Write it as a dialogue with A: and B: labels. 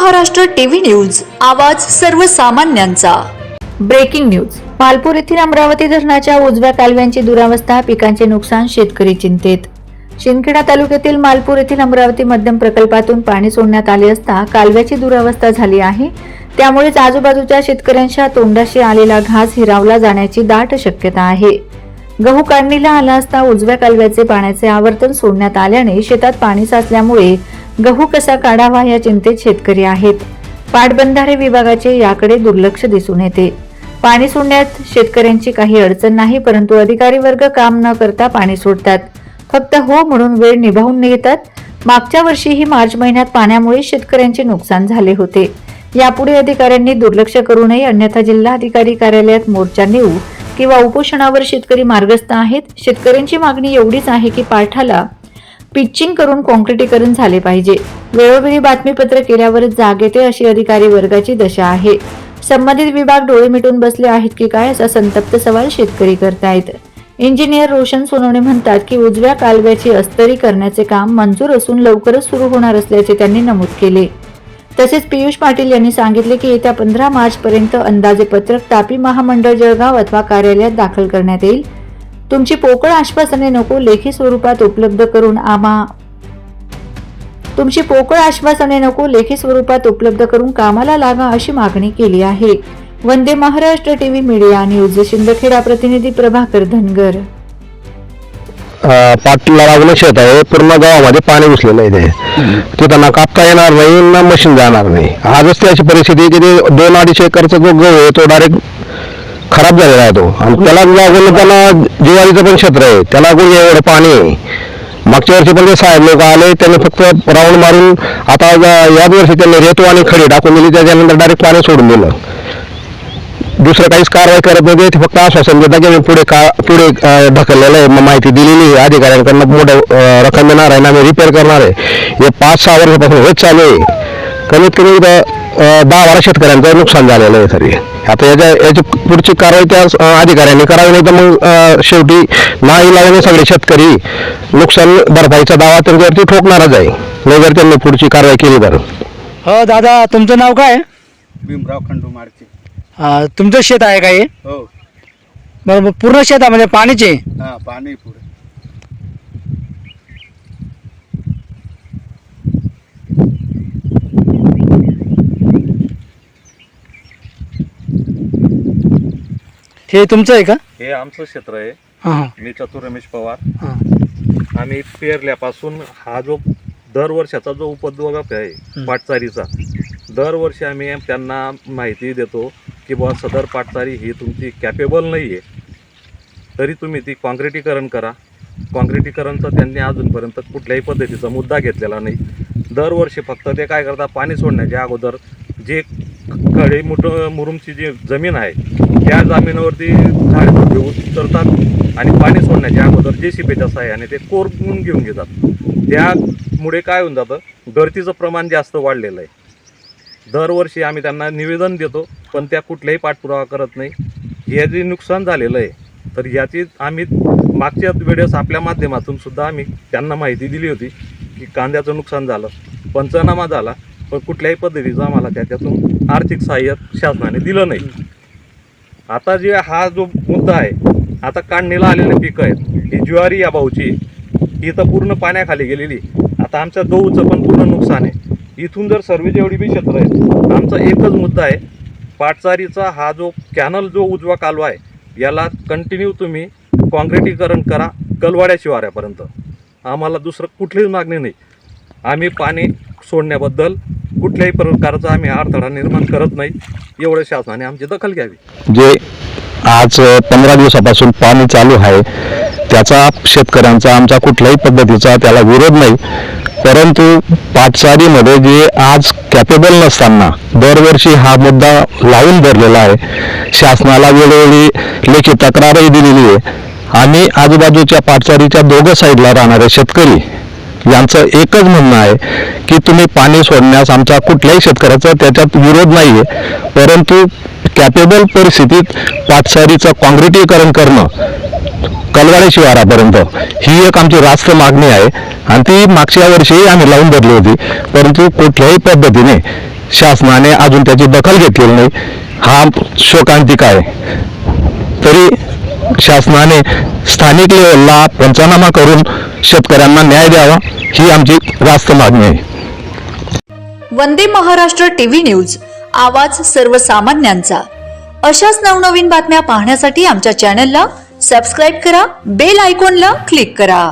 A: Maharashtra TV news, आवाज सर्वसामान्यांचा।
B: Breaking news. Malpur येथील अमरावती धरणाच्या उजव्या कालव्यांची दुरावस्था, पिकांचे नुकसान, शेतकरी चिंतेत। शिंदखेडा तालुक्यातील मालपूर येथील अमरावती मध्यम प्रकल्पातून पाणी सोडण्यात आले असता कालव्याची दुरावस्था झाली आहे। त्यामुळेच आजूबाजूच्या शेतकऱ्यांच्या तोंडाशी आलेला घास हिरावला जाण्याची दाट शक्यता आहे। गहू काढणीला आला असता उजव्या कालव्याचे पाण्याचे आवर्तन सोडण्यात आल्याने शेतात पाणी साचल्यामुळे गहू कसा काढावा या चिंतेत शेतकरी आहेत। पाटबंधारे विभागाचे याकडे दुर्लक्ष दिसून येते। पाणी सोडण्यात शेतकऱ्यांची काही अडचण नाही, परंतु अधिकारी वर्ग काम न करता पाणी सोडतात, फक्त हो म्हणून वेळ निभावून घेतात। मागच्या वर्षीही मार्च महिन्यात पाण्यामुळे शेतकऱ्यांचे नुकसान झाले होते। यापुढे अधिकाऱ्यांनी दुर्लक्ष करू नये, अन्यथा जिल्हाधिकारी कार्यालयात मोर्चा नेऊ किंवा उपोषणावर शेतकरी मार्गस्थ आहेत। शेतकऱ्यांची मागणी एवढीच आहे की पाठाला पिचिंग करून कॉन्क्रिटीकरण झाले पाहिजे। वेळोवेळी बातमीपत्र केल्यावरच जाग येते अशी अधिकारी वर्गाची दशा आहे। संबंधित विभाग डोळे मिटून बसले आहेत की काय असा संतप्त सवाल शेतकरी करतायत। इंजिनियर रोशन सोनवणे म्हणतात की उजव्या कालव्याची अस्तरी करण्याचे काम मंजूर असून लवकरच सुरू होणार असल्याचे त्यांनी नमूद केले। तसेच पियुष पाटील यांनी सांगितले की येत्या 15 मार्च पर्यंत अंदाजेपत्रक तापी महामंडळ जळगाव अथवा कार्यालयात दाखल करण्यात येईल। तुमची पोकळ आश्वासने नको, लेखी स्वरूपात उपलब्ध करून कामाला लागा अशी मागणी केली आहे। Vande Maharashtra TV media news, Shindkheda प्रतिनिधी प्रभाकर धनगर।
C: पाटला लागलं शेत आहे, पूर्ण गावामध्ये पाणी घुसलेलं आहे। तिथं ना कापता येणार नाही ना मशीन जाणार नाही। आजच ती अशी परिस्थिती की 2-2.5 एकरचा जो गहू आहे तो डायरेक्ट खराब झालेला आहे तो, आणि त्याला लागून त्याला जिवारीचं पण क्षेत्र आहे, त्याला लागून एवढं पाणी आहे। मागच्या वर्षी पण ते साहेब लोक आले, त्यांनी फक्त राऊंड मारून आता याच वर्षी त्यांनी रेतो आणि खडी टाकून दिली, त्याच्यानंतर डायरेक्ट पाणी सोडून दिलं। दुसरं काहीच कारवाई करत नाही, ते फक्त आश्वासन देतात की पुढे ढकललेलं आहे, माहिती दिलेली आहे अधिकाऱ्यांकडनं, मोठं रक्कम देणार आहे ना, आम्ही रिपेअर करणार आहे। हे 5-6 वर्षापासून हेच चालू आहे। कमीत कमी 10-12 शेतकऱ्यांचं नुकसान झालेलं आहे तरी। आता याची पुढची कारवाई त्या अधिकाऱ्यांनी करावी, नाही तर मग शेवटी नाही लावून सगळे शेतकरी नुकसान भरपाईचा दावा त्यांच्यावरती ठोकणारच आहे, नाही जर त्यांनी पुढची कारवाई केली तर।
D: हो दादा, तुमचं नाव काय?
E: भीमराव खंडू माडके।
D: तुमचं शेत आहे का हे?
E: हो।
D: बरोबर, पूर्ण शेतामध्ये पाणीचे?
E: हा, पाणी पुढे।
D: हे तुमचं आहे का?
F: हे आमचं क्षेत्र आहे।
D: हां
F: मी चतुर रमेश पवार।
D: हां।
F: आम्ही पेरल्यापासून हा जो दरवर्षाचा जो उपद्रव आहे पाटचारीचा, दरवर्षी आम्ही त्यांना माहिती देतो की बुवा सदर पाटचारी ही तुमची कॅपेबल नाही आहे, तरी तुम्ही ती कॉन्क्रिटीकरण करा। कॉन्क्रिटीकरणचा त्यांनी अजूनपर्यंत कुठल्याही पद्धतीचा मुद्दा घेतलेला नाही। दरवर्षी फक्त ते काय करतात, पाणी सोडण्याच्या अगोदर जे खडी मुरुमची जी जमीन आहे त्या जमिनीवरती झाडे उतरतात आणि पाणी सोडण्याच्या अगोदर JCBच्या सहाय्याने ते कोरून घेऊन घेतात। त्यामुळे काय होऊन जातं, गळतीचं प्रमाण जास्त वाढलेलं आहे। दरवर्षी आम्ही त्यांना निवेदन देतो, पण त्या कुठलाही पाठपुरावा करत नाही। हे जे नुकसान झालेलं आहे, तर याची आम्ही मागच्या वेळेस आपल्या माध्यमातून सुद्धा आम्ही त्यांना माहिती दिली होती की कांद्याचं नुकसान झालं, पंचनामा झाला, पण कुठल्याही पद्धतीचं आम्हाला त्याच्यातून आर्थिक सहाय्य शासनाने दिलं नाही। आता जे हा जो मुद्दा आहे, आता काढणीला आलेले पिकं आहेत, ही ज्वारी या भाऊची ही तर पूर्ण पाण्याखाली गेलेली। आता आमच्या गहूचं पण पूर्ण नुकसान आहे। इथून जर सर्व जेवढी बी क्षेत्र आहेत, आमचा एकच मुद्दा आहे, पाटचारीचा हा जो कॅनल जो उजवा कालवा आहे याला कंटिन्यू तुम्ही कॉन्क्रिटीकरण करा कलवाड्या शिवाऱ्यापर्यंत। आम्हाला दुसरं कुठलीच मागणी नाही। आम्ही पाणी सोडण्याबद्दल कुठल्याही प्रकारचा आम्ही अडथळा निर्माण करत नाही, एवढं शासनाने आमची दखल घ्यावी।
C: जे आज 15 दिवसापासून पाणी चालू आहे त्याचा शेतकऱ्यांचा आमचा कुठल्याही पद्धतीचा त्याला विरोध नाही, परंतु पाटचारीमध्ये जे आज कॅपेबल नसताना दरवर्षी हा मुद्दा लावून धरलेला आहे। शासनाला वेळोवेळी लेखी तक्रारही दिलेली आहे, आणि आजूबाजूच्या पाटचारीच्या दोघं साईडला राहणारे शेतकरी यांचं एकच म्हणणं आहे की तुम्ही पाणी सोडण्यास आमचा कुठल्याही शेतकऱ्याचा त्याच्यात विरोध नाही आहे, परंतु कॅपेबल परिस्थितीत पाटसारीचं काँक्रिटीकरण करणं कलवाडे शिवारापर्यंत ही एक आमची रास्त मागणी आहे, आणि ती मागच्या वर्षी आम्ही लावून धरली होती, परंतु कुठल्याही पद्धतीने शासनाने अजून त्याची दखल घेतलेली नाही. हा शोकांतिक आहे. तरी शासनाने स्थानिक लेवलला पंचनामा करून शेतकऱ्यांना न्याय द्यावा ही आमची रास्त मागणी आहे.
A: वंदे महाराष्ट्र टीव्ही न्यूज, आवाज सर्वसामान्यांचा. अशाच नवनवीन बातम्या पाहण्यासाठी आमच्या चॅनलला सबस्क्राईब करा, बेल आयकॉनला क्लिक करा.